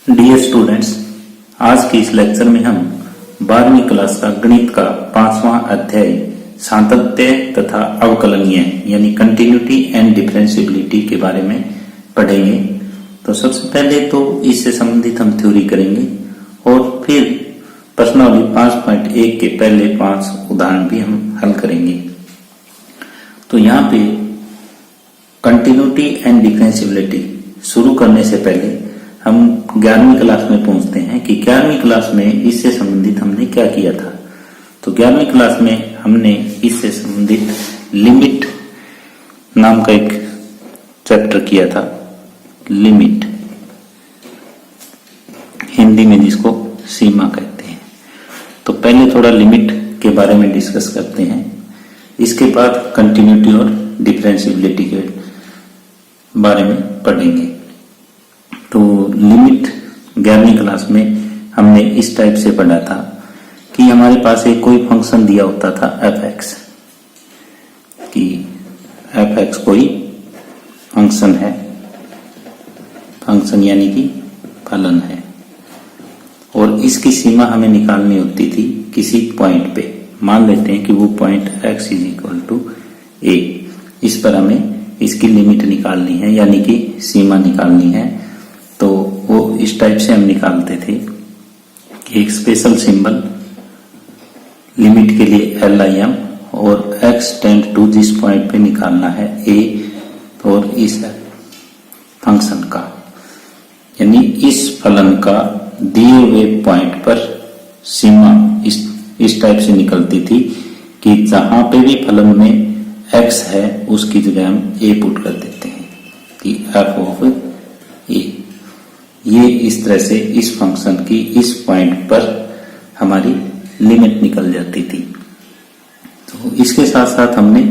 Dear students, आज के इस लेक्चर में हम 12वीं क्लास का गणित का 5वां अध्याय सातत्य तथा अवकलनीय यानी कंटिन्यूटी एंड डिफरेंशिएबिलिटी के बारे में पढ़ेंगे। तो सबसे पहले तो इससे संबंधित हम थ्योरी करेंगे और फिर प्रश्नावली 5.1 के पहले 5 उदाहरण भी हम हल करेंगे। तो यहाँ पे कंटिन्यूटी एंड डिफरेंशिएबिलिटी शुरू करने से पहले हम 11वीं क्लास में पहुंचते हैं कि 11वीं क्लास में इससे संबंधित हमने क्या किया था। तो 11वीं क्लास में हमने इससे संबंधित लिमिट नाम का एक चैप्टर किया था। लिमिट हिंदी में जिसको सीमा कहते हैं। तो पहले थोड़ा लिमिट के बारे में डिस्कस करते हैं, इसके बाद कंटिन्यूटी और डिफरेंशिएबिलिटी के बारे में पढ़ेंगे। तो लिमिट 11वीं क्लास में हमने इस टाइप से पढ़ा था कि हमारे पास एक कोई फंक्शन दिया होता था f(x), कि f(x) कोई फंक्शन है, फंक्शन यानी कि फलन है, और इसकी सीमा हमें निकालनी होती थी किसी पॉइंट पे। मान लेते हैं कि वो पॉइंट x = a, इस पर हमें इसकी लिमिट निकालनी है यानी कि सीमा निकालनी है। तो वो इस टाइप से हम निकालते थे कि एक स्पेशल सिंबल लिमिट के लिए LIM और x टेंड टू जिस पॉइंट पे निकालना है a और इस फंक्शन का, यानी इस फलन का दिए हुए पॉइंट पर सीमा इस टाइप से निकलती थी कि जहां पे भी फलन में x है उसकी जगह हम a पुट कर देते हैं कि f(a). ये इस तरह से इस फंक्शन की इस पॉइंट पर हमारी लिमिट निकल जाती थी। तो इसके साथ साथ हमने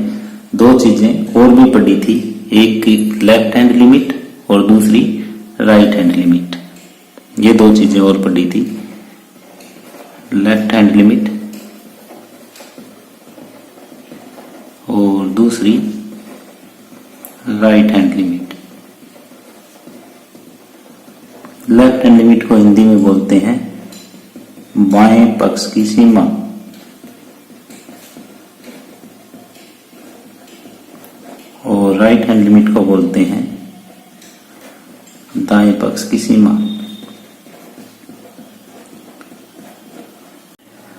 दो चीजें और भी पढ़ी थी, एक लेफ्ट हैंड लिमिट और दूसरी राइट हैंड लिमिट। ये दो चीजें और पढ़ी थी, लेफ्ट हैंड लिमिट और दूसरी right hand limit. Left hand limit को हिंदी में बोलते हैं बाएं पक्ष की सीमा, और राइट हैंड लिमिट को बोलते हैं दाएं पक्ष की सीमा।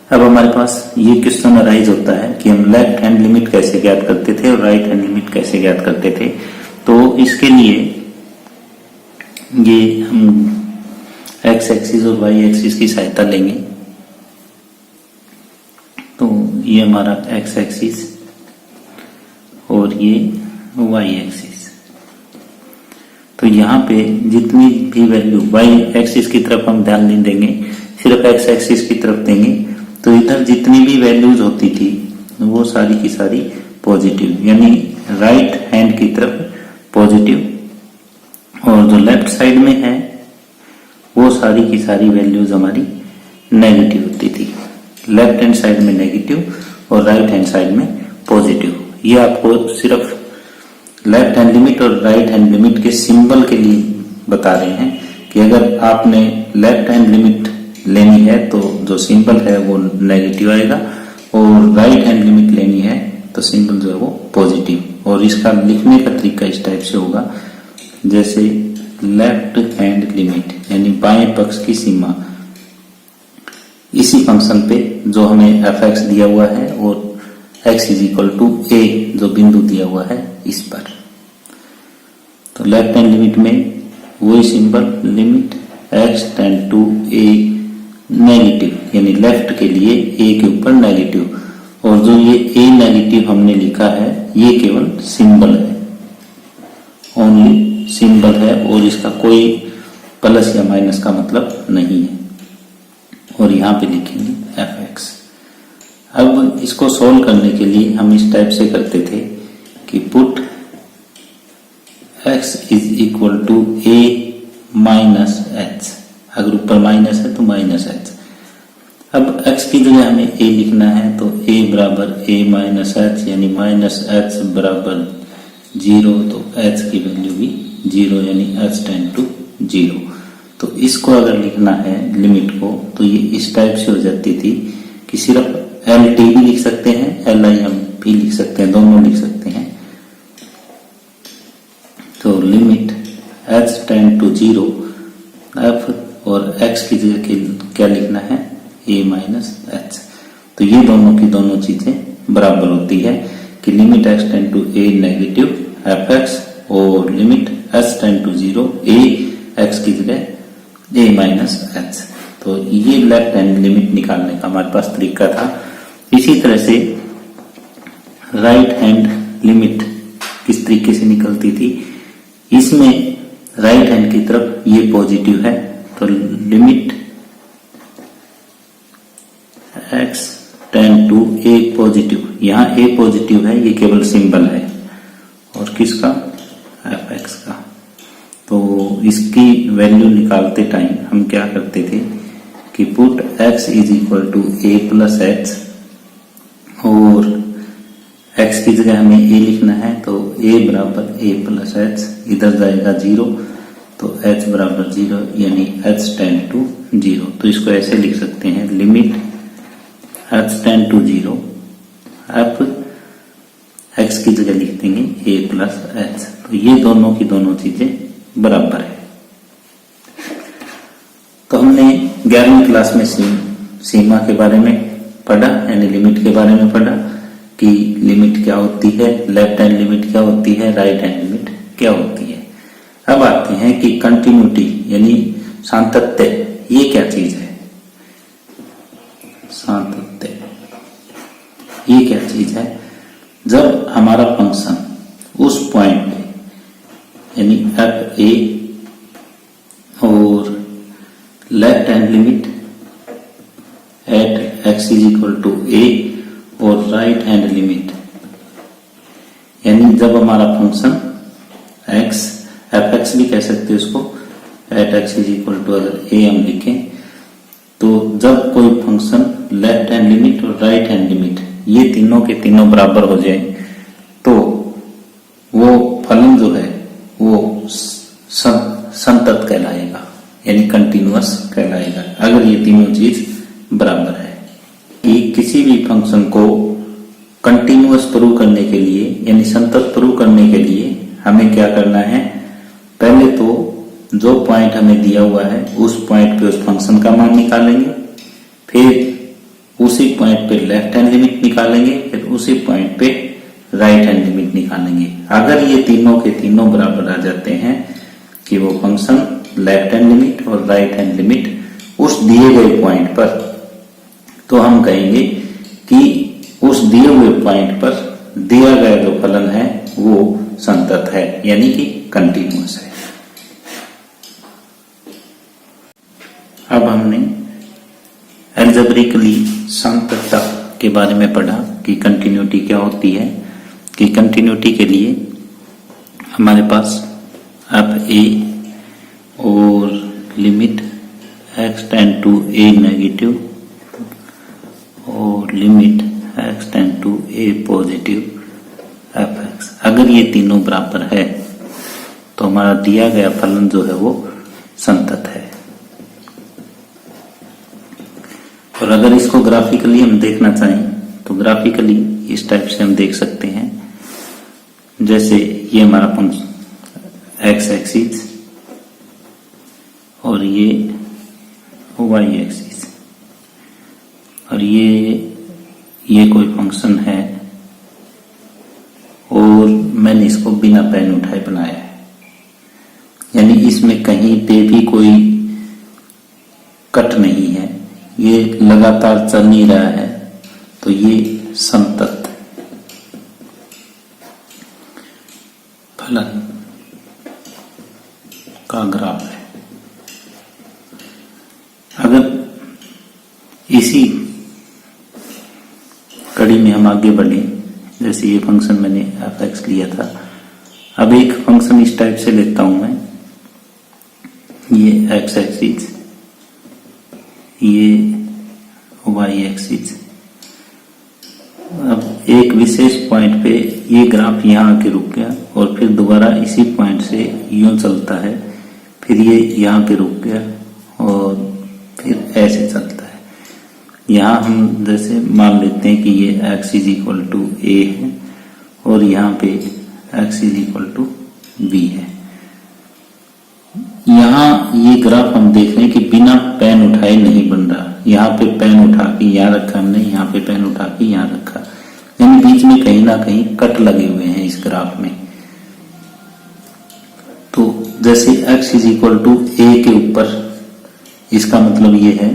अब हमारे पास ये क्वेश्चन अराइज होता है कि हम लेफ्ट हैंड लिमिट कैसे ज्ञात करते थे और राइट हैंड लिमिट कैसे ज्ञात करते थे। तो इसके लिए ये हम x एक्सिस और y एक्सिस की सहायता लेंगे। तो ये हमारा x एक्सिस और ये y एक्सिस। तो यहाँ पे जितनी भी वैल्यू y एक्सिस की तरफ हम ध्यान नहीं देंगे, सिर्फ x एक्सिस की तरफ देंगे। तो इधर जितनी भी वैल्यूज होती थी वो सारी की सारी पॉजिटिव, यानी राइट हैंड की तरफ पॉजिटिव, और जो लेफ्ट साइड में है वो सारी की सारी वैल्यूज हमारी नेगेटिव होती थी। लेफ्ट हैंड साइड में नेगेटिव और राइट हैंड साइड में पॉजिटिव। ये आपको सिर्फ लेफ्ट हैंड लिमिट और राइट हैंड लिमिट के सिंबल के लिए बता रहे हैं कि अगर आपने लेफ्ट हैंड लिमिट लेनी है तो जो सिंबल है वो नेगेटिव आएगा, और राइट हैंड लिमिट लेनी है तो सिंबल जो है वो पॉजिटिव। और इसका लिखने का तरीका इस टाइप से होगा, जैसे लेफ्ट हैंड लिमिट यानी बाएं पक्ष की सीमा इसी फंक्शन पे जो हमें f(x) दिया हुआ है और x = a जो बिंदु दिया हुआ है इस पर। तो लेफ्ट हैंड लिमिट में वही symbol limit x tend to a negative, यानी लेफ्ट के लिए a के ऊपर नेगेटिव, और जो ये a नेगेटिव हमने लिखा है ये केवल सिंबल है, ओनली सिंबल है, और इसका कोई प्लस या माइनस का मतलब नहीं है। और यहाँ पे लिखेंगे f(x). अब इसको सोल्व करने के लिए हम इस टाइप से करते थे कि put x = a minus h, अगर ऊपर माइनस है तो माइनस h। अब x की जगह हमें a लिखना है, तो a बराबर a माइनस h, यानी माइनस h बराबर 0, तो h की वैल्यू भी 0, यानी h टेंड टू 0। तो इसको अगर लिखना है लिमिट को तो ये इस टाइप से हो जाती थी कि सिर्फ एल टी भी लिख सकते हैं, एल आई एम भी लिख सकते हैं, दोनों लिख सकते हैं। तो limit H tend to 0 F और एक्स की जगह क्या लिखना है, ए माइनस एच। तो ये दोनों की दोनों चीजें बराबर होती है कि limit x tend to a negative f x और limit H tend to 0 a x की जगह ए माइनस एच। तो ये लेफ्ट हैंड लिमिट निकालने का हमारे पास तरीका था। इसी तरह से राइट हैंड लिमिट किस तरीके से निकलती थी, इसमें राइट हैंड की तरफ ये पॉजिटिव है तो limit x tend to a positive, यहाँ ए पॉजिटिव है, ये केवल सिंबल है, और किसका, एफ एक्स का। तो इसकी वैल्यू निकालते टाइम हम क्या करते थे कि put x is equal to a plus h, और x की जगह हमें a लिखना है तो a बराबर a प्लस एच, इधर जाएगा 0 तो h बराबर 0 यानी h टेंड टू 0। तो इसको ऐसे लिख सकते हैं limit h tend to 0 F x की जगह लिख देंगे a प्लस एच। तो ये दोनों की दोनों चीजें बराबर है। तो हमने 11वीं क्लास में सीमा के बारे में पढ़ा, यानी लिमिट के बारे में पढ़ा कि लिमिट क्या होती है, लेफ्ट हैंड लिमिट क्या होती है, राइट हैंड लिमिट क्या होती है। अब आते हैं कि कंटिन्यूटी यानी सातत्य, ये क्या चीज है। सातत्य ये क्या चीज है, जब हमारा फंक्शन उस पॉइंट पे यानी एफ ए और left hand limit at x is equal to a और राइट हैंड लिमिट यानी जब हमारा फंक्शन एक्स, एफ एक्स भी कह सकते हैं उसको, at x is equal to अगर ए हम लिखें, तो जब कोई फंक्शन लेफ्ट हैंड लिमिट और राइट हैंड लिमिट ये तीनों के तीनों बराबर हो जाए तो वो फलन जो है वो संतत कहलाएगा, यानी कंटिन्यूअस कहलाएगा, अगर ये तीनों चीज बराबर है। कि किसी भी फंक्शन को कंटिन्यूअस प्रूव करने के लिए यानी संतत प्रूव करने के लिए हमें क्या करना है, पहले तो जो पॉइंट हमें दिया हुआ है उस पॉइंट पे उस फंक्शन का मान निकालेंगे, फिर उसी पॉइंट पे लेफ्ट हैंड लिमिट निकालेंगे, फिर उसी पॉइंट पे राइट हैंड लिमिट निकालेंगे। अगर ये तीनों के तीनों बराबर आ जाते हैं कि वो फंक्शन लेफ्ट हैंड लिमिट और राइट हैंड लिमिट उस दिए गए पॉइंट पर, तो हम कहेंगे कि उस दिए हुए पॉइंट पर दिया गया जो फलन है वो संतत है, यानी कि कंटिन्यूअस है। अब हमने अलजेब्रिकली संततता के बारे में पढ़ा कि कंटिन्यूटी क्या होती है। कि कंटिन्यूटी के लिए हमारे पास एफ ए और limit x tend to a negative और limit x tend to a positive f x, अगर ये तीनों बराबर है तो हमारा दिया गया फलन जो है वो संतत है। और अगर इसको ग्राफिकली हम देखना चाहें तो ग्राफिकली इस टाइप से हम देख सकते हैं, जैसे ये हमारा फंक्शन एक्स एक्सिस और ये वाई एक्सिस, और ये कोई फंक्शन है और मैंने इसको बिना पेन उठाए बनाया है, यानी इसमें कहीं पे भी कोई कट नहीं है, ये लगातार चल नहीं रहा है, तो ये संतत फलन का ग्राफ है। अगर इसी कड़ी में हम आगे बढ़े, जैसे ये फंक्शन मैंने एफ एक्स लिया था, अब एक फंक्शन इस टाइप से लेता हूं मैं, ये एक्स एक्सिस, ये वाई एक्सिस। अब एक विशेष पॉइंट पे ये ग्राफ यहाँ आके रुक गया और फिर दोबारा इसी पॉइंट से यूं चलता है, फिर ये यहाँ पे रुक गया और फिर ऐसे चलता है। यहाँ हम जैसे मान लेते हैं कि ये x is equal to a है और यहाँ पे x is equal to b है। यहाँ ये ग्राफ हम देख रहे हैं कि बिना पेन उठाए नहीं बन रहा। यहाँ पे पेन उठा के यहाँ रखा हमने, यहाँ पे पेन उठा के यहाँ रखा, यानी बीच में कहीं ना कहीं कट लगे हुए हैं इस ग्राफ में। तो जैसे x is equal to a के ऊपर, इसका मतलब ये है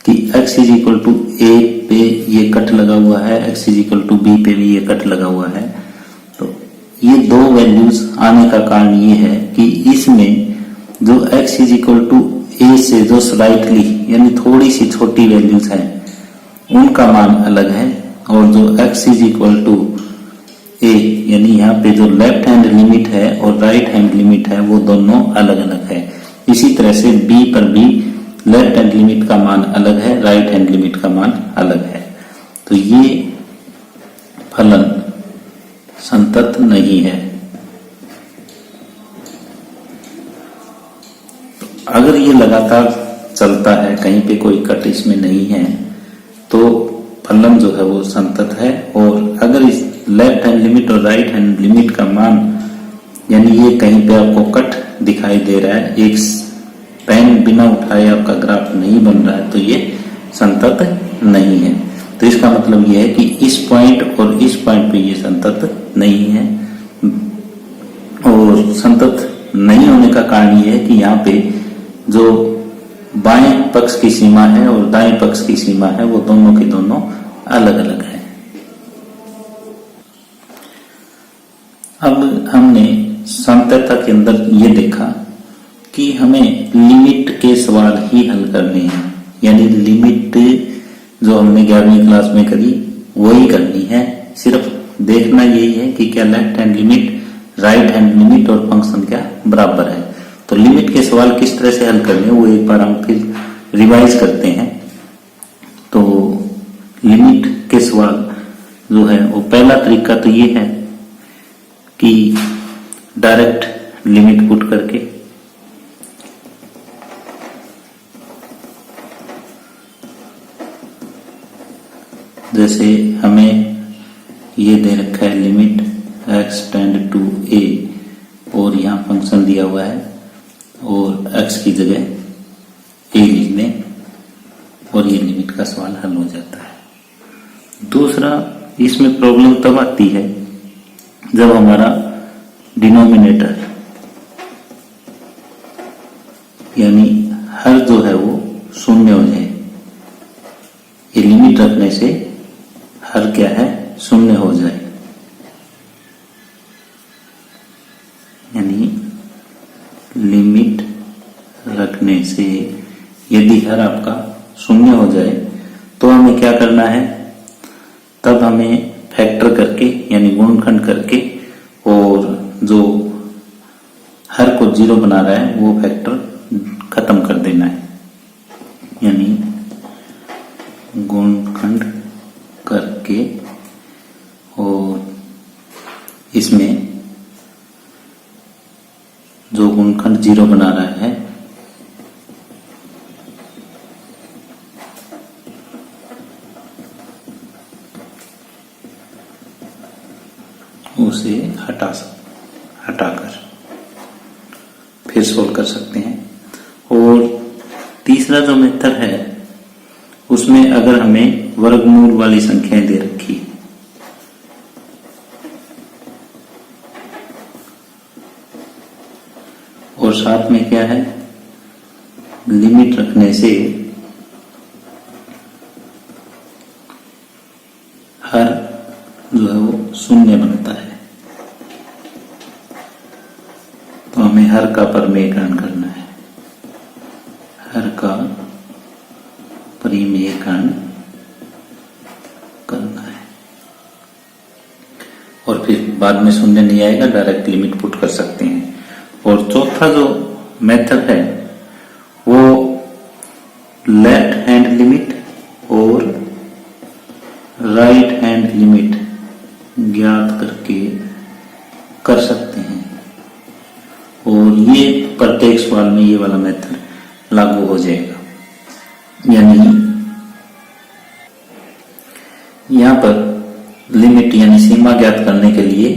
कि x is equal to a पे ये कट लगा हुआ है, x is equal to b पे भी ये कट लगा हुआ है। तो ये दो वैल्यूज आने का कारण ये है कि इसमें जो x इज इक्वल टू ए से जो स्लाइटली यानी थोड़ी सी छोटी वैल्यूज है उनका मान अलग है, और जो x इज इक्वल टू ए यानी यहाँ पे जो लेफ्ट हैंड लिमिट है और राइट हैंड लिमिट है वो दोनों अलग अलग है। इसी तरह से b पर भी लेफ्ट हैंड लिमिट का मान अलग है, राइट हैंड लिमिट का मान अलग है। तो ये फलन संतत नहीं है। अगर ये लगातार चलता है, कहीं पे कोई कट इसमें नहीं है, तो फलन जो है वो संतत है। और अगर इस लेफ्ट हैंड लिमिट और राइट हैंड लिमिट का मान यानी ये कहीं पे आपको कट दिखाई दे रहा है, एक पेन बिना उठाए आपका ग्राफ नहीं बन रहा है, तो ये संतत नहीं है। तो इसका मतलब ये है कि इस पॉइंट और इस पॉइंट पे ये संतत नहीं है। और संतत नहीं होने का कारण ये है कि यहाँ पे जो बाएं पक्ष की सीमा है और दाएं पक्ष की सीमा है वो दोनों की दोनों अलग अलग है। अब हमने संततता के अंदर ये देखा कि हमें लिमिट के सवाल ही हल करने हैं, यानी लिमिट जो हमने 11वीं क्लास में करी वही करनी है। सिर्फ देखना यही है कि क्या left hand limit, right hand limit और फंक्शन क्या बराबर है। तो लिमिट के सवाल किस तरह से हल करने वो एक बार हम फिर रिवाइज करते हैं। तो लिमिट के सवाल जो है वो पहला तरीका तो ये है कि डायरेक्ट लिमिट पुट करके, जैसे हमें ये दे रखा है limit x tend to a और यहाँ फंक्शन दिया हुआ है और x की जगह a लिख दें और ये लिमिट का सवाल हल हो जाता है। दूसरा, इसमें प्रॉब्लम तब आती है जब हमारा डिनोमिनेटर यानी हर जो है वो शून्य हो जाए। ये लिमिट रखने से हर क्या है शून्य हो जाए, यानी लिमिट रखने से यदि हर आपका शून्य हो जाए तो हमें क्या करना है, तब हमें फैक्टर करके यानी गुणनखंड करके और जो हर को जीरो बना रहा है वो फैक्टर खत्म कर देना है, यानी गुणनखंड करके और इसमें जो गुणनखंड जीरो बना रहा है उसे हटाकर फिर सोल्व कर सकते हैं। और तीसरा जो मेथड है उसमें अगर हमें वर्गमूल वाली संख्याएं दे रखी और साथ में क्या है लिमिट रखने से हर जो है वो शून्य बनता है, तो हमें हर का परिमेयकरण करना है, हर का परिमेयकरण करना है। और फिर बाद में शून्य नहीं आएगा, डायरेक्ट लिमिट पुट कर सकते हैं। और चौथा जो मेथड है वो लेफ्ट हैंड लिमिट और राइट हैंड लिमिट ज्ञात करके कर सकते हैं। और ये प्रत्येक प्रत्येक सवाल में ये वाला मेथड लागू हो जाएगा। यानी यहाँ पर लिमिट यानी सीमा ज्ञात करने के लिए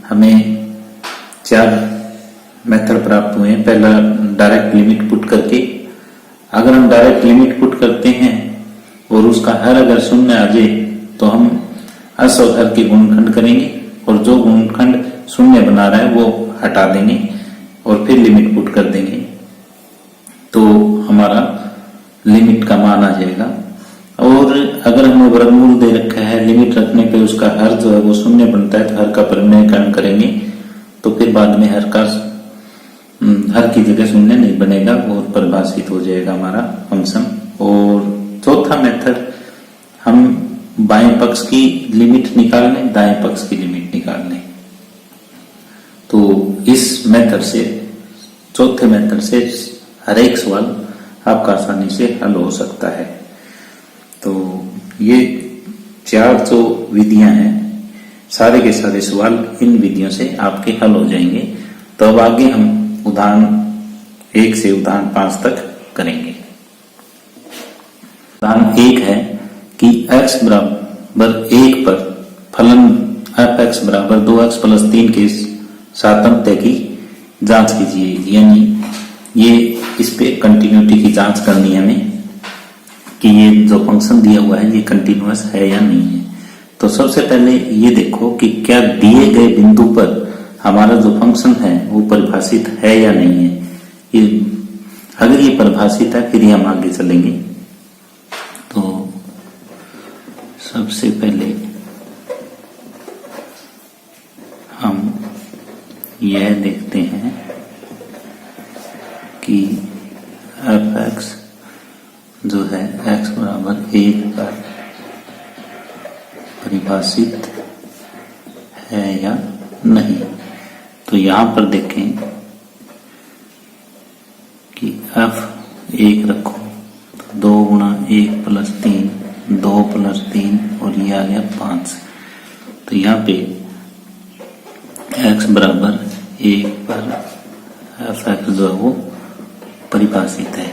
हमें 4 मेथड प्राप्त हुए हैं। पहला डायरेक्ट लिमिट पुट करके, अगर हम डायरेक्ट लिमिट पुट करते हैं और उसका हर अगर शून्य आ जाए तो हम अस और हर के गुणनखंड करेंगे और जो गुणनखंड शून्य बना रहा है वो हटा देंगे और फिर लिमिट पुट कर देंगे, तो हमारा लिमिट का मान आ जाएगा। और अगर हमें वर्गमूल दे रखा है, लिमिट रखने पे उसका हर जो है वो शून्य बनता है, तो हर का परिमेयकरण करेंगे तो फिर बाद में हर की जगह शून्य नहीं बनेगा और परिभाषित हो जाएगा हमारा फंक्शन। और चौथा मेथड, हम बाएं पक्ष की लिमिट निकाल लें, दाएं पक्ष की लिमिट निकाल लें। तो इस मेथड से, चौथे मेथड से हर एक सवाल आपका आसानी से हल हो सकता है। तो ये 4 जो विधियां हैं, सारे के सारे सवाल इन विधियों से आपके हल हो जाएंगे। तो अब आगे हम उदाहरण 1 से उदाहरण 5 तक करेंगे। उदाहरण 1 है कि x बराबर 1 पर फलन f(x) बराबर 2x + 3 के सातत्य की जांच कीजिए। यानी ये इस पे कंटिन्यूटी की जांच करनी है हमें कि ये जो फंक्शन दिया हुआ है ये कंटिन्यूअस है या नहीं है। तो सबसे पहले ये देखो कि क्या दिए गए बिंदु पर हमारा जो फंक्शन है वो परिभाषित है या नहीं है। अगर ये परिभाषित है फिर ही हम आगे चलेंगे। तो सबसे पहले हम यह देखते हैं कि f(x) जो है x बराबर 1 पर परिभाषित है या नहीं। तो यहां पर देखें कि f(1) रखो तो 2 गुणा 1 + 3, 2 + 3 और ये आ गया 5। तो यहाँ पे x बराबर 1 पर f(x) जो है वो परिभाषित है।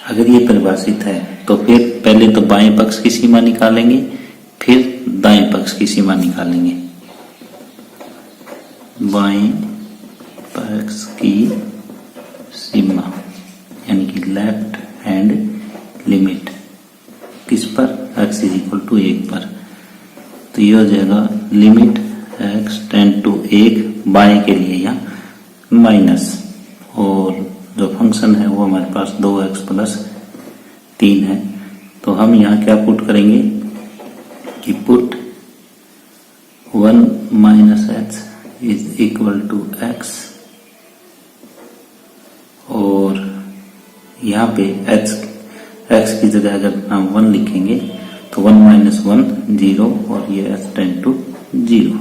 अगर ये परिभाषित है तो फिर पहले तो बाएं पक्ष की सीमा निकालेंगे, फिर दाएं पक्ष की सीमा निकालेंगे। बाएं पक्ष की सीमा यानी कि लेफ्ट हैंड लिमिट किस पर, x = 1 पर। तो ये हो जाएगा लिमिट x टेंड टू 1 बाएं के लिए या माइनस, और जो फंक्शन है वो हमारे पास 2x + 3 है। तो हम यहाँ क्या पुट करेंगे कि पुट 1 - h = x, और यहाँ पे x की जगह अगर हम 1 लिखेंगे तो 1 - 1 0 और ये h टेंड टू 0।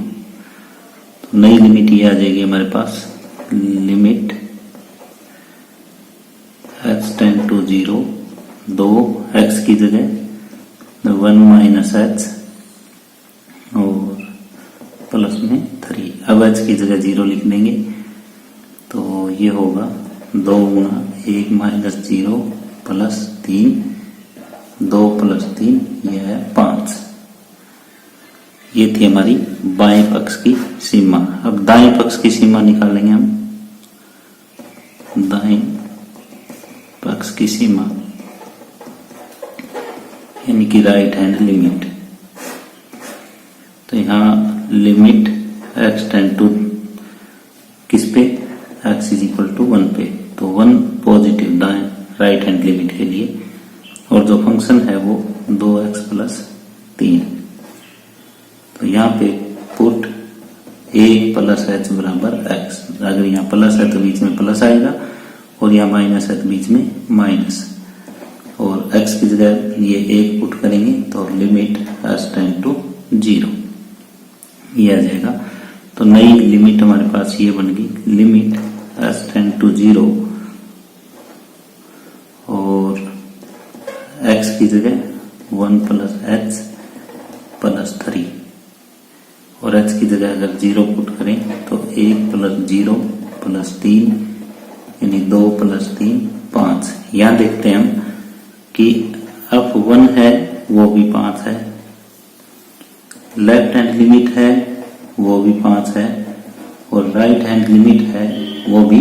तो नई लिमिट ये आ जाएगी हमारे पास, limit h tend to 0, 2x की जगह 1 - h और प्लस में 3। अब h की जगह 0 लिख देंगे तो ये होगा 2 गुणा 1 - 0 + 3, 2 + 3 ये है 5। ये थी हमारी बाएं पक्ष की सीमा। अब दाएं पक्ष की सीमा निकालेंगे हम। दाएं पक्ष की सीमा यानी कि राइट हैंड लिमिट। तो यहाँ लिमिट x टेंड टू किस पे, x = 1 पे। तो 1 पॉजिटिव दाएं राइट हैंड लिमिट के लिए, और जो फंक्शन है वो 2x + 3। तो यहाँ पे पुट 1 + h बराबर x। अगर यहाँ प्लस है तो बीच में प्लस आएगा और यहाँ माइनस है तो बीच में माइनस, और x की जगह ये 1 पुट करेंगे तो लिमिट h टेंड टू 0 ये आ जाएगा। तो नई लिमिट हमारे पास ये बन गई, लिमिट h टेंड टू 0 और x की जगह 1 + h + 3, और h की जगह अगर 0 पुट करें तो 1 + 0 प्लस 3 यानी 2 प्लस 3 5। यहाँ देखते हैं हम कि f1 है वो भी 5 है, लेफ्ट हैंड लिमिट है वो भी 5 है, और राइट हैंड लिमिट है वो भी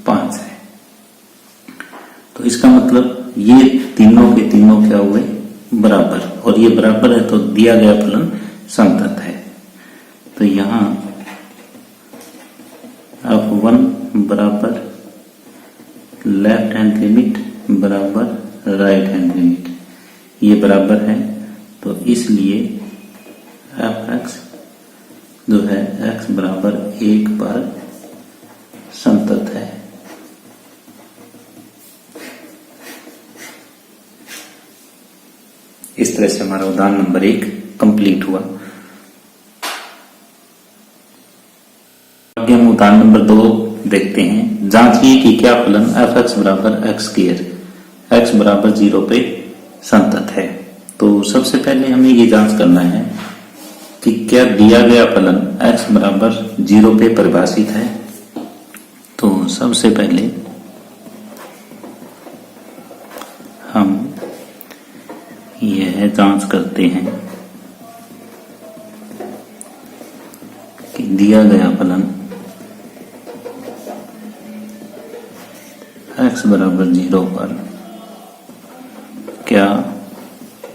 5 है। तो इसका मतलब ये तीनों के तीनों क्या हुए, बराबर, और ये बराबर है तो दिया गया फलन संतत है। तो यहाँ f1 बराबर लेफ्ट हैंड लिमिट बराबर राइट हैंड लिमिट, ये बराबर है, तो इसलिए fx जो है x बराबर 1 पर संतत है। इस तरह से हमारा उदाहरण नंबर 1 कंप्लीट हुआ। आगे हम उदाहरण नंबर 2 देखते हैं। जांचिए कि क्या फलन fx बराबर x स्क्वायर x बराबर 0 पे संतत है। तो सबसे पहले हमें ये जांच करना है कि क्या दिया गया फलन x बराबर 0 पे परिभाषित है। तो सबसे पहले हम यह जांच करते हैं कि दिया गया फलन x बराबर 0 पर क्या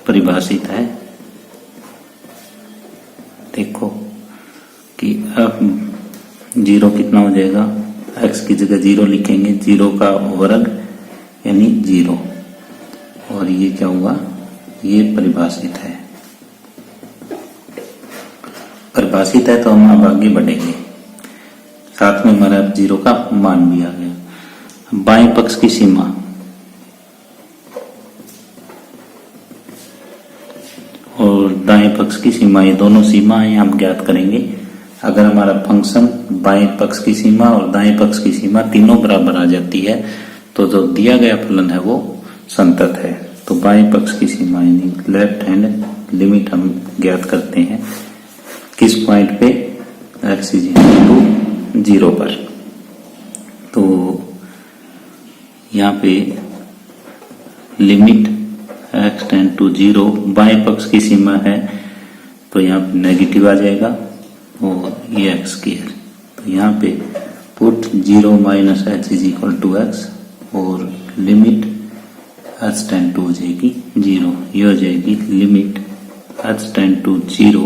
परिभाषित है। देखो कि f0 कितना हो जाएगा, x की जगह 0 लिखेंगे, 0 का वर्ग यानी 0, और ये क्या हुआ, ये परिभाषित है। परिभाषित है तो हम अब आगे बढ़ेंगे, साथ में हमारा f0 का मान भी आ गया। बाएं पक्ष की सीमा, और दाएं पक्ष की सीमा, ये दोनों सीमाएं हम ज्ञात करेंगे। अगर हमारा फंक्शन बाएं पक्ष की सीमा और दाएं पक्ष की सीमा तीनों बराबर आ जाती है तो जो दिया गया फलन है वो संतत है। तो बाएं पक्ष की सीमा यानी लेफ्ट हैंड लिमिट हम ज्ञात करते हैं किस पॉइंट पे, x = 0 पर। तो यहाँ पे लिमिट x टेंड टू 0 बाएं पक्ष की सीमा है तो यहाँ पे नेगेटिव आ जाएगा, और ये x स्क्वायर, तो यहाँ पे पुट 0 माइनस h = x, और लिमिट h टेंड टू हो जाएगी 0, ये हो जाएगी limit h tend to 0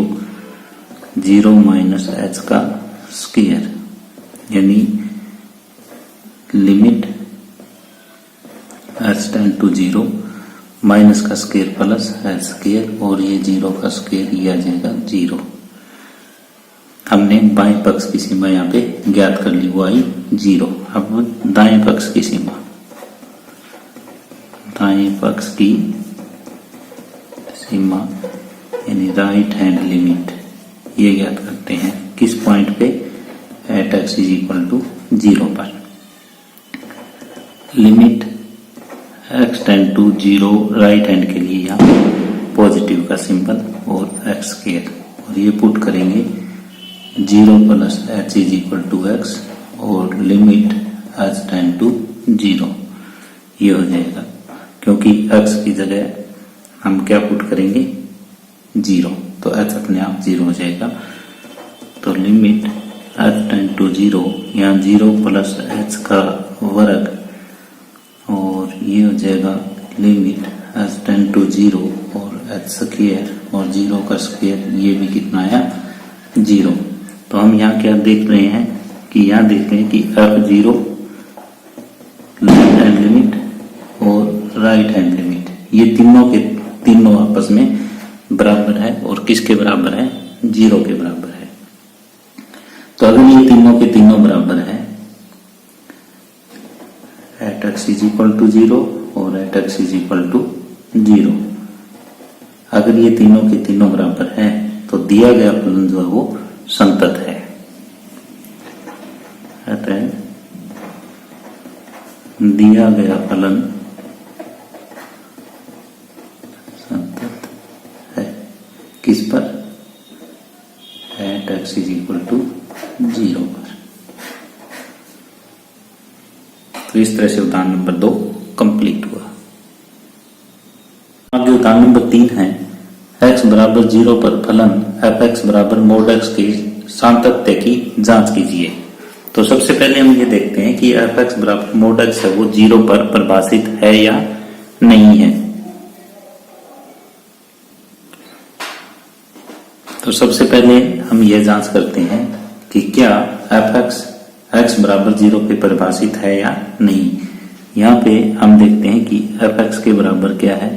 0 minus h का स्क्वायर, यानी limit h tend to 0 minus का स्क्वायर प्लस h स्क्वायर, और ये 0 का स्क्वायर, ये आ जाएगा 0। हमने बाएं पक्ष की सीमा यहाँ पे ज्ञात कर ली, वो आई 0। अब दाएं पक्ष की सीमा, दाएं पक्ष की सीमा यानी राइट हैंड लिमिट, ये ज्ञात करते हैं किस पॉइंट पे, एट x = 0 पर। Limit x tend to 0 right hand के लिए यहाँ पॉजिटिव का सिंबल और x स्क्वायर, और ये पुट करेंगे 0 प्लस h = x और लिमिट h टेंड टू 0, ये हो जाएगा, क्योंकि x की जगह हम क्या पुट करेंगे 0, तो h अपने आप 0 हो जाएगा। तो लिमिट h टेंड टू 0, यहाँ 0 प्लस h का वर्ग, और ये हो जाएगा लिमिट h टेंड टू 0 और h स्क्वायर, और 0 का स्क्वायर, ये भी कितना आया 0। तो हम यहाँ क्या देख रहे हैं कि यहाँ देख रहे हैं कि f0 लेफ्ट हैंड लिमिट और राइट हैंड लिमिट, ये तीनों के तीनों आपस में बराबर है, और किसके बराबर है, 0 के बराबर है। तो अगर ये तीनों के तीनों बराबर है, एट x = 0 और एट x = 0, अगर ये तीनों के तीनों बराबर है तो दिया गया फलन जो है वो संतत है। अतः दिया गया फलन संतत है किस पर, एट x = 0 पर। तो इस तरह से उदाहरण नंबर 2 कंप्लीट हुआ। आगे उदाहरण नंबर 3 है, x बराबर 0 पर फलन f(x) बराबर mod x के सार्थकता की जांच कीजिए। तो सबसे पहले हम ये देखते हैं कि f(x) बराबर mod x है वो 0 पर परिभाषित है या नहीं है। तो सबसे पहले हम ये जांच करते हैं कि क्या f(x) x बराबर 0 पे परिभाषित है या नहीं। यहाँ पे हम देखते हैं कि f(x) के बराबर क्या है,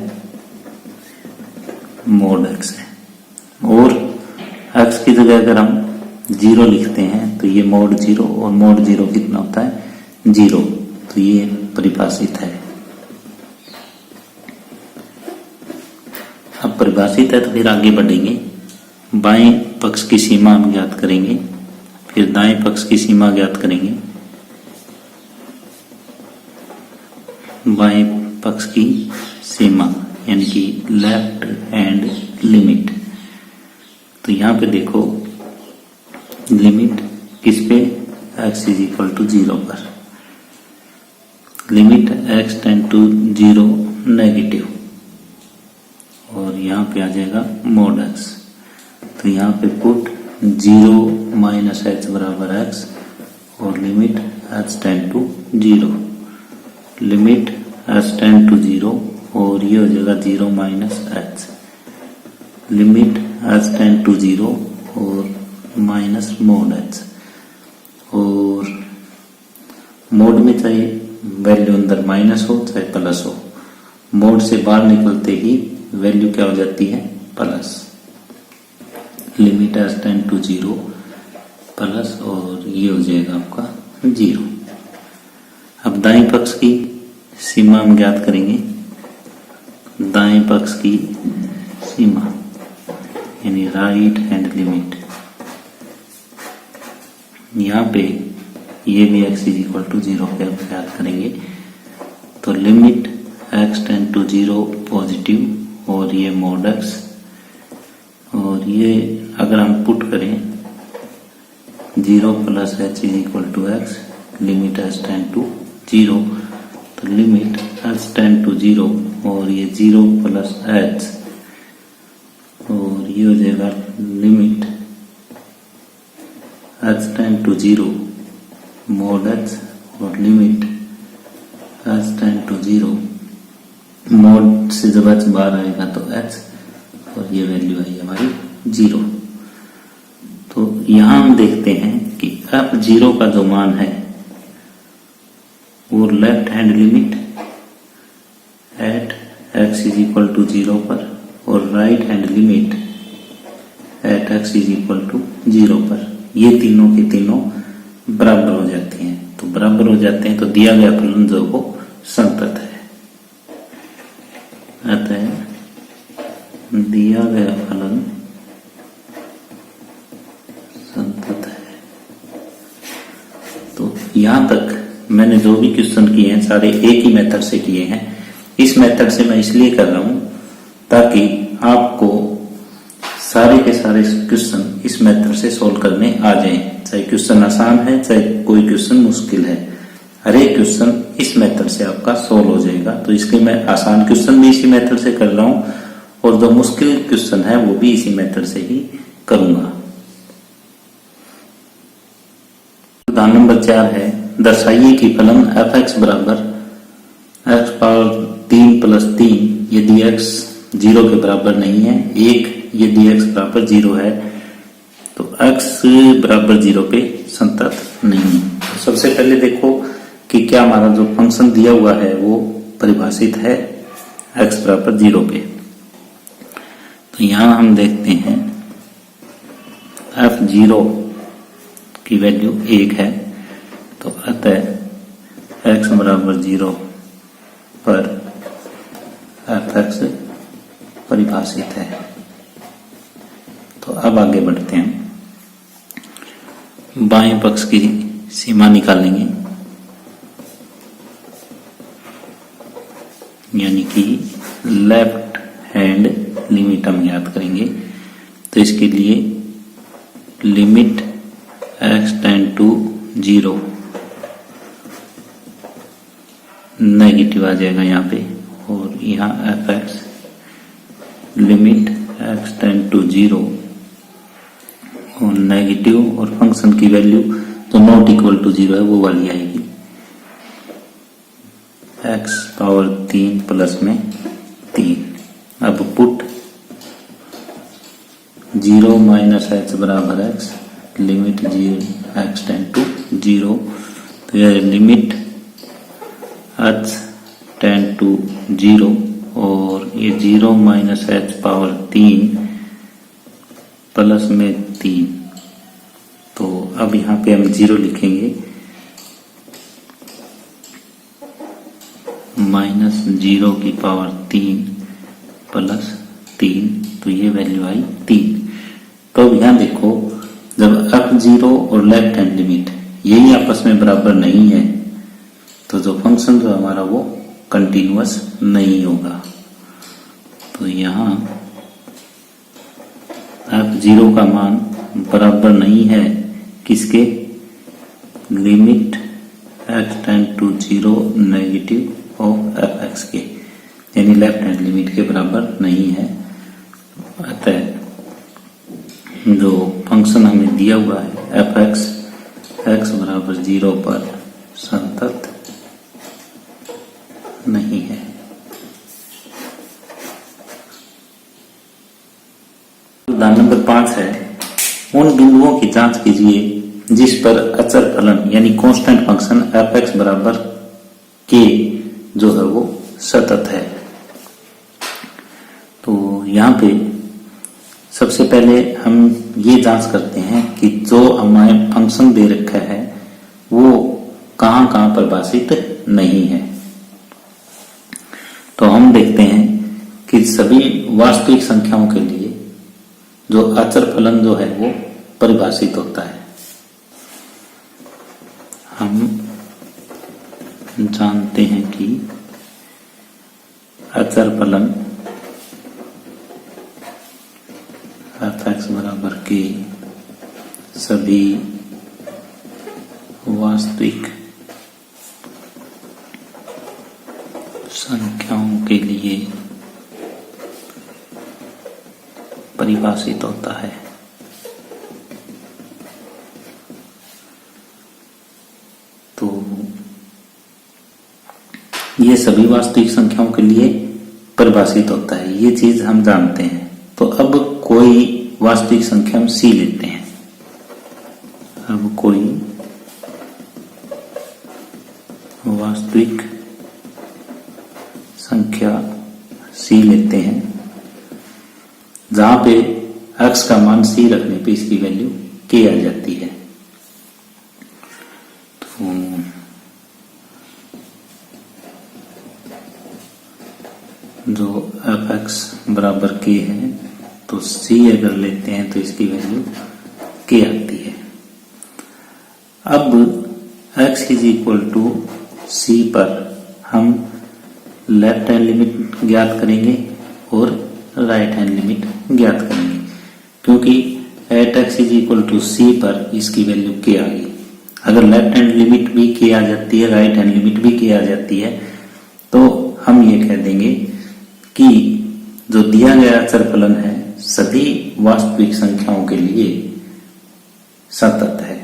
mod x है, और x की जगह अगर हम 0 लिखते हैं तो ये mod 0, और mod 0 कितना होता है 0, तो ये परिभाषित है। अब परिभाषित है तो फिर आगे बढ़ेंगे, बाएं पक्ष की सीमा हम ज्ञात करेंगे, फिर दाएं पक्ष की सीमा ज्ञात करेंगे, बाएं पक्ष की सीमा यानी कि लेफ्ट हैंड लिमिट। तो यहाँ पे देखो लिमिट किस पे, x इज इक्वल टू 0 पर, limit x tend to 0 negative, और यहाँ पे आ जाएगा mod x। तो यहाँ पे पुट 0 माइनस h बराबर x और limit h tend to 0, limit h tend to 0 और ये हो जाएगा 0 minus h, limit h tend to 0 और माइनस mod h। और मोड में चाहे वैल्यू अंदर माइनस हो चाहे प्लस हो, मोड से बाहर निकलते ही वैल्यू क्या हो जाती है plus, limit h tend to 0 plus, और ये हो जाएगा आपका 0। अब दाएं पक्ष की सीमा हम ज्ञात करेंगे, दाएं पक्ष की सीमा यानी राइट हैंड लिमिट, यहाँ पे ये भी x इज इक्वल टू 0 पे हम ज्ञात करेंगे। तो limit x tend to 0 positive और ये mod x, और ये अगर हम पुट करें 0 plus h is equal to x, limit h tend to 0, तो लिमिट h टेंड टू 0 और ये 0 प्लस h, और ये हो जाएगा limit h tend to 0 mod h और limit h tend to 0, mod से जब h बाहर आएगा तो h, और ये वैल्यू आई हमारी 0। तो यहां हम देखते हैं कि f0 का जो मान है वो left hand limit at x is equal to 0 पर और right hand limit at x is equal to 0 पर, ये तीनों के तीनों बराबर हो जाते हैं। तो बराबर हो जाते हैं तो दिया गया फलन जो वो संतत है, अतः दिया गया फलन संतत है। तो यहां तक मैंने जो भी क्वेश्चन किए हैं सारे एक ही मेथड से किए हैं। इस मेथड से मैं इसलिए कर रहा हूं ताकि आपको सारे के सारे क्वेश्चन इस मेथड से सोल्व करने आ जाएं, चाहे क्वेश्चन आसान है चाहे कोई क्वेश्चन मुश्किल है, हर एक क्वेश्चन इस मेथड से आपका सोल्व हो जाएगा। तो इसलिए मैं आसान क्वेश्चन भी इसी मेथड से कर रहा हूं और जो मुश्किल क्वेश्चन है वो भी इसी मेथड से ही करूंगा। उदाहरण नंबर 4 है, दर्शाइए कि फलन f(x) बराबर x पावर 3 प्लस 3 यदि x 0 के बराबर नहीं है, 1 यदि x बराबर 0 है, तो x बराबर 0 पे संतत नहीं है। तो सबसे पहले देखो कि क्या हमारा जो फंक्शन दिया हुआ है वो परिभाषित है x बराबर 0 पे। तो यहां हम देखते हैं f0 की वैल्यू 1 है, तो अतः x बराबर 0 पर f(x) परिभाषित है। तो अब आगे बढ़ते हैं, बाएं पक्ष की सीमा निकालेंगे, यानी कि लेफ्ट हैंड लिमिट हम याद करेंगे। तो इसके लिए limit x tend to 0 negative आ जाएगा यहाँ पे, और यहाँ f x limit x tend to 0 और नेगेटिव, और फंक्शन की वैल्यू जो नॉट इक्वल टू 0 है वो वाली आएगी, एक्स पावर 3 प्लस में 3। अब पुट 0 माइनस एच बराबर x limit 0 x tend to 0, तो यह लिमिट एच टेंड टू 0 और ये 0 माइनस एच पावर 3 प्लस में 3। तो अब यहाँ पे हम 0 लिखेंगे, माइनस 0 की पावर 3 प्लस 3, तो ये वैल्यू आई 3। तो अब यहाँ देखो, जब f0 और लेफ्ट हैंड लिमिट यही आपस में बराबर नहीं है तो जो फंक्शन जो हमारा वो कंटिन्यूअस नहीं होगा। तो यहाँ f0 का मान बराबर नहीं है किसके, limit x tend to 0 negative of f x के, यानी लेफ्ट हैंड लिमिट के बराबर नहीं है। अतः जो फंक्शन हमें दिया हुआ है एफ एक्स एक्स बराबर 0 पर संतत नहीं है। उदाहरण नंबर 5 है, उन बिंदुओं की जांच कीजिए जिस पर अचर फलन यानी कांस्टेंट फंक्शन एफ एक्स बराबर के जो है वो सतत है। तो यहाँ पे सबसे पहले हम ये जांच करते हैं कि जो हमारे फंक्शन दे रखा है वो कहाँ कहाँ परिभाषित नहीं है। तो हम देखते हैं कि सभी वास्तविक संख्याओं के लिए जो अचर फलन जो है वो परिभाषित होता है। हम जानते हैं कि अचर फलन एफ एक्स बराबर के सभी वास्तविक संख्याओं के लिए परिभाषित होता है। तो ये सभी वास्तविक संख्याओं के लिए परिभाषित होता है, ये चीज हम जानते हैं। तो अब कोई वास्तविक संख्या हम सी लेते हैं। अब कोई वास्तविक संख्या सी लेते हैं जहां पे x का मान c रखने पे इसकी वैल्यू k आ जाती है। तो जो एफ एक्स बराबर k है तो c अगर लेते हैं तो इसकी वैल्यू k आती है। अब x is equal to c पर हम लेफ्ट हैंड लिमिट ज्ञात करेंगे और राइट हैंड लिमिट ज्ञात करेंगे, क्योंकि at x is equal to c पर इसकी वैल्यू k आ गई। अगर लेफ्ट हैंड लिमिट भी k आ जाती है, राइट हैंड लिमिट भी k आ जाती है, तो हम ये कह देंगे कि जो दिया गया अचर फलन है सभी वास्तविक संख्याओं के लिए सतत है।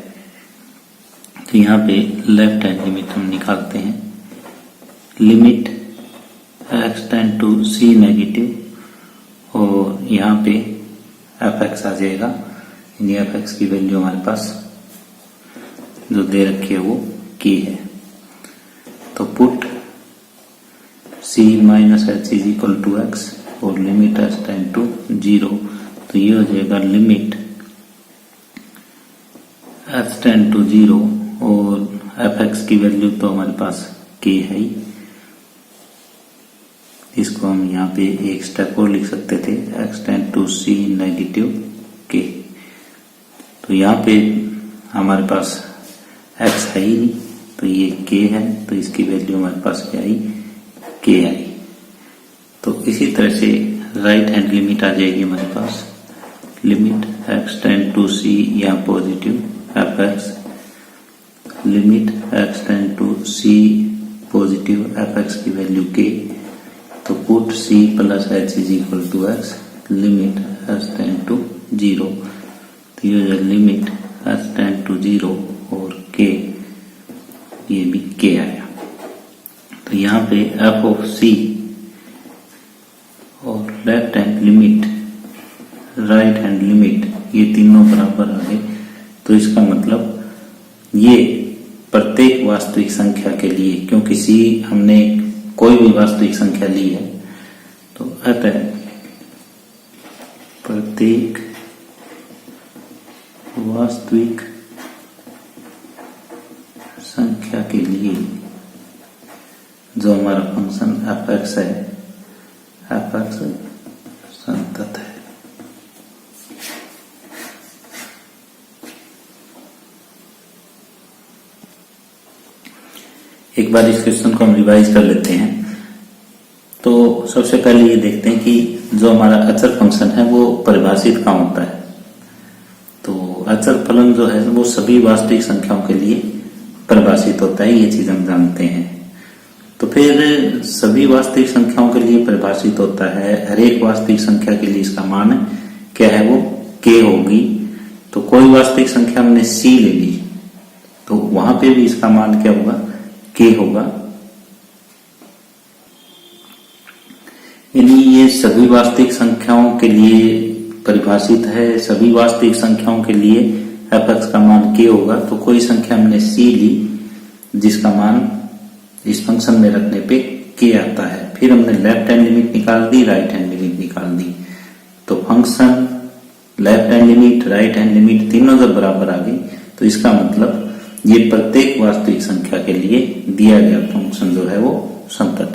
तो यहाँ पे लेफ्ट हैंड लिमिट हम निकालते हैं, limit x tend to c negative और यहाँ पे एफ एक्स आ जाएगा, यानी एफ एक्स की वैल्यू हमारे पास जो दे रखी है वो k है। तो put c minus h is equal to x और लिमिट एच टेंड टू 0, तो ये हो जाएगा लिमिट एच टेंड टू 0 और एफ एक्स की वैल्यू तो हमारे पास k है ही। इसको हम यहाँ पे एक स्टेप और लिख सकते थे, x tend to c negative k। तो यहाँ पे हमारे पास x है ही नहीं, तो ये k है, तो इसकी वैल्यू हमारे पास क्या आई, k आई। तो इसी तरह से राइट हैंड लिमिट आ जाएगी हमारे पास, limit x tend to c यहाँ positive f x, limit x tend to c positive f x की वैल्यू के, तो put c plus h is equal to x limit H tend to 0, तो ये जो लिमिट एच टेंड टू 0 और के, ये भी के आया। तो यहाँ पे एफ ऑफ सी और left hand limit, right hand limit, ये तीनों बराबर आ गए। तो इसका मतलब ये प्रत्येक वास्तविक संख्या के लिए, क्योंकि सी हमने कोई भी वास्तविक संख्या ली है, तो अतः प्रत्येक वास्तविक संख्या के लिए जो हमारा फंक्शन एफ एक्स है, एफ एक्स संतत है। एक बार इस क्वेश्चन को हम रिवाइज कर लेते हैं। तो सबसे पहले ये देखते हैं कि जो हमारा अचर फंक्शन है वो परिभाषित कहाँ होता है। तो अचर फलन जो है वो सभी वास्तविक संख्याओं के लिए परिभाषित होता है, ये चीज हम जानते हैं। तो फिर सभी वास्तविक संख्याओं के लिए परिभाषित होता है, हर एक वास्तविक संख्या के लिए इसका मान क्या है, वो के होगी। तो कोई वास्तविक संख्या हमने सी ले ली, तो वहां पे भी इसका मान क्या होगा, के होगा। यानी ये सभी वास्तविक संख्याओं के लिए परिभाषित है, सभी वास्तविक संख्याओं के लिए एफ एक्स का मान के होगा। तो कोई संख्या हमने सी ली जिसका मान इस फंक्शन में रखने पे के आता है, फिर हमने लेफ्ट हैंड लिमिट निकाल दी, राइट हैंड लिमिट निकाल दी। तो function left hand limit, right hand limit तीनों जब बराबर आ गई, तो इसका मतलब ये प्रत्येक वास्तविक संख्या के लिए दिया गया फंक्शन जो है वो संतत